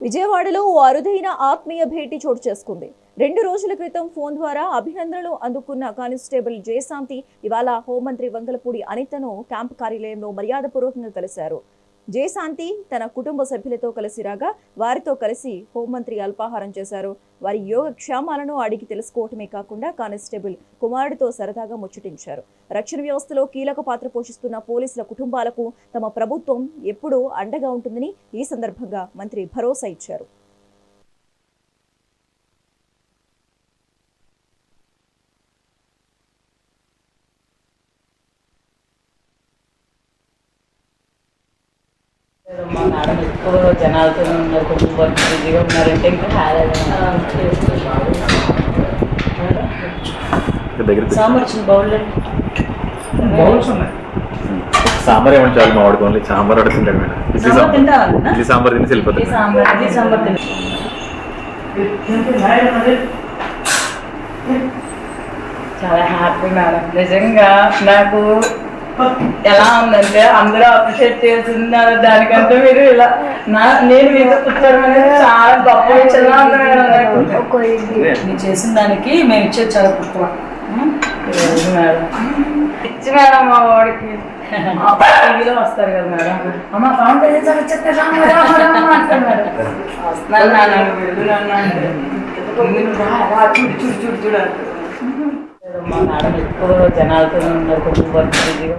విజయవాడలో ఓ అరుదైన ఆత్మీయ భేటీ చోటు చేసుకుంది. 2 రోజుల క్రితం ఫోన్ ద్వారా అభినందనలు అందుకున్న కానిస్టేబుల్ జయశాంతి ఇవాళ హోంమంత్రి వంగలపూడి అనితను క్యాంప్ కార్యాలయంలో మర్యాదపూర్వకంగా కలిశారు. జయశాంతి తన కుటుంబ సభ్యులతో కలిసి రాగా వారితో కలిసి హోంమంత్రి అల్పాహారం చేశారు. వారి యోగక్షేమాలను అడిగి తెలుసుకోవటమే కాకుండా కానిస్టేబుల్ కుమారుడితో సరదాగా ముచ్చటించారు. రక్షణ వ్యవస్థలో కీలక పాత్ర పోషిస్తున్న పోలీసుల కుటుంబాలకు తమ ప్రభుత్వం ఎప్పుడూ అండగా ఉంటుందని ఈ సందర్భంగా మంత్రి భరోసా ఇచ్చారు. మా మేడం ఎక్కువ జనాలతో ఉన్నారు, కొంచెం వర్క్ బిజీగా ఉన్నారంటే ఇంకా సాంబార్ వచ్చింది సాంబార్ ఏమంటే చాలు మా వాడికి ఓన్లీ సాంబార్ అడుగుతుంటాడు మేడం. ఇడ్లీ సాంబార్ తినేసి వెళ్ళిపోతుంది. సాంబార్ చాలా హ్యాపీ మేడం. నిజంగా నాకు ఎలా ఉందంటే అందరూ అప్రిషియేట్ చేస్తున్నారు, దానికంటే మీరు ఇలా నేను మీతో కూర్చోవడం అనేది చాలా గొప్ప విషయంగా ఉంది మేడం. మీరు చేసిన దానికి మేము ఇచ్చేది చాలా తక్కువ మేడం. ఇచ్చి మేడం మా వాడికి టీవీలో వస్తారు కదా మేడం, అమ్మ పవన్ కళ్యాణ్ చూడు చూడు చూడు చూడు. మా మేడం ఎక్కువ జనాలతో ఉన్నారు, కొంచెం వర్క్ బిజీగా